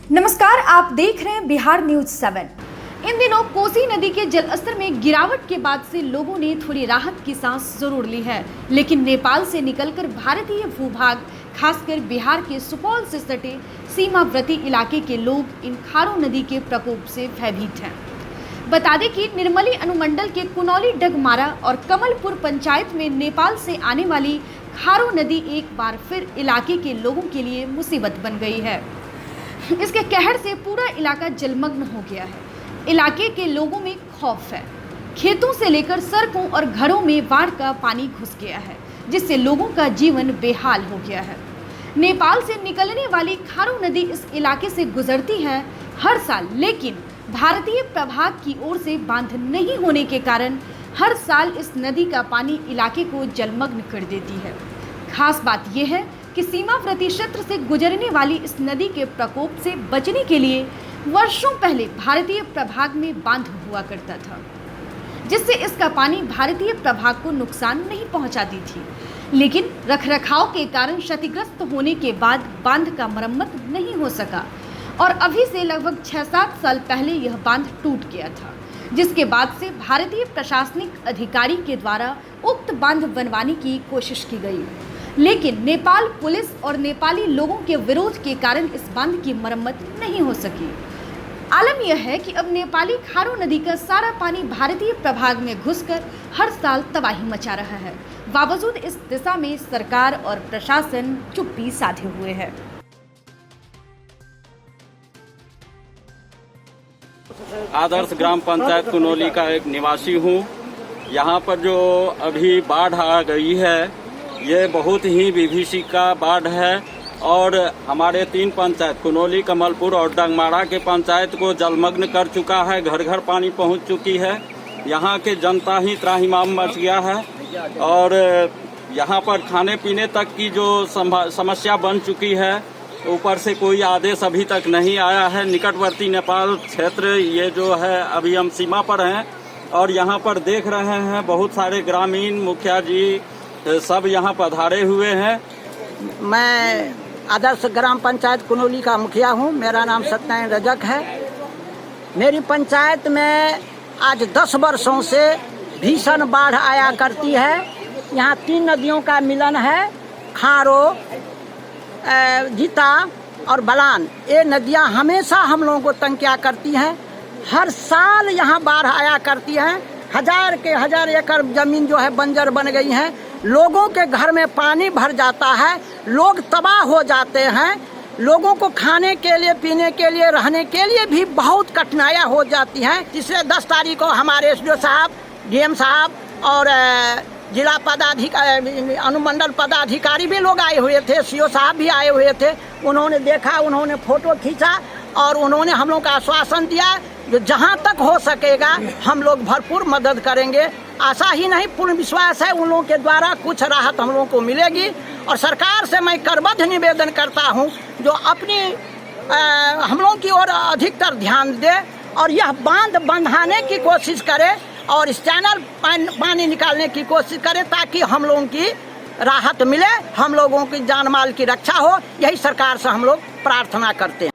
नमस्कार, आप देख रहे हैं बिहार न्यूज 7। इन दिनों कोसी नदी के जलस्तर में गिरावट के बाद से लोगों ने थोड़ी राहत की सांस जरूर ली है, लेकिन नेपाल से निकलकर भारतीय भूभाग खासकर बिहार के सुपौल से सटे सीमावर्ती इलाके के लोग इन खारो नदी के प्रकोप से भयभीत हैं। बता दें कि निर्मली अनुमंडल के कुनौली डगमारा और कमलपुर पंचायत में नेपाल से आने वाली खारो नदी एक बार फिर इलाके के लोगों के लिए मुसीबत बन गई है। इसके कहर से पूरा इलाका जलमग्न हो गया है। इलाके के लोगों में खौफ है। खेतों से लेकर सड़कों और घरों में बाढ़ का पानी घुस गया है, जिससे लोगों का जीवन बेहाल हो गया है। नेपाल से निकलने वाली खारो नदी इस इलाके से गुजरती है हर साल, लेकिन भारतीय प्रभाग की ओर से बांध नहीं होने के कारण हर साल इस नदी का पानी इलाके को जलमग्न कर देती है। खास बात यह है कि सीमावर्ती क्षेत्र से गुजरने वाली इस नदी के प्रकोप से बचने के लिए वर्षों पहले भारतीय प्रभाग में बांध हुआ करता था, जिससे इसका पानी भारतीय प्रभाग को नुकसान नहीं पहुंचाती थी। लेकिन रखरखाव के कारण क्षतिग्रस्त होने के बाद बांध का मरम्मत नहीं हो सका और अभी से लगभग 6-7 साल पहले यह बांध टूट गया था, जिसके बाद से भारतीय प्रशासनिक अधिकारी के द्वारा उक्त बांध बनवाने की कोशिश की गई, लेकिन नेपाल पुलिस और नेपाली लोगों के विरोध के कारण इस बांध की मरम्मत नहीं हो सकी। आलम यह है कि अब नेपाली खारो नदी का सारा पानी भारतीय प्रभाग में घुसकर हर साल तबाही मचा रहा है। बावजूद इस दिशा में सरकार और प्रशासन चुप्पी साधे हुए है। आदर्श ग्राम पंचायत कुनौली का एक निवासी हूँ। यहाँ पर जो अभी बाढ़ आ गई है, ये बहुत ही विभीषिका बाढ़ है और हमारे 3 पंचायत कुनौली, कमलपुर और डगमारा के पंचायत को जलमग्न कर चुका है। घर घर पानी पहुंच चुकी है। यहाँ के जनता ही त्राहिमाम मच गया है और यहाँ पर खाने पीने तक की जो समस्या बन चुकी है, ऊपर से कोई आदेश अभी तक नहीं आया है। निकटवर्ती नेपाल क्षेत्र ये जो है, अभी हम सीमा पर हैं और यहाँ पर देख रहे हैं बहुत सारे ग्रामीण मुखिया जी सब यहाँ पधारे हुए हैं। मैं आदर्श ग्राम पंचायत कुनौली का मुखिया हूँ। मेरा नाम सत्यनारायण रजक है। मेरी पंचायत में आज 10 वर्षों से भीषण बाढ़ आया करती है। यहाँ 3 नदियों का मिलन है, खारो, गीता और बलान। ये नदियाँ हमेशा हम लोगों को तंग किया करती हैं। हर साल यहाँ बाढ़ आया करती है। हजार एकड़ जमीन जो है बंजर बन गई है। लोगों के घर में पानी भर जाता है, लोग तबाह हो जाते हैं। लोगों को खाने के लिए, पीने के लिए, रहने के लिए भी बहुत कठिनाइयाँ हो जाती हैं। पिछले 10 तारीख को हमारे एसडीओ साहब, डीएम साहब और जिला पदाधिकारी, अनुमंडल पदाधिकारी भी लोग आए हुए थे, सीओ साहब भी आए हुए थे। उन्होंने देखा, उन्होंने फोटो खींचा और उन्होंने हम लोग का आश्वासन दिया जो जहां तक हो सकेगा हम लोग भरपूर मदद करेंगे। आशा ही नहीं, पूर्ण विश्वास है उन लोगों के द्वारा कुछ राहत हम लोगों को मिलेगी। और सरकार से मैं करबद्ध निवेदन करता हूं जो अपनी हम लोगों की ओर अधिकतर ध्यान दे और यह बांध बंधाने की कोशिश करे और इस चैनल पानी निकालने की कोशिश करे, ताकि हम लोगों की राहत मिले, हम लोगों की जान माल की रक्षा हो। यही सरकार से हम लोग प्रार्थना करते हैं।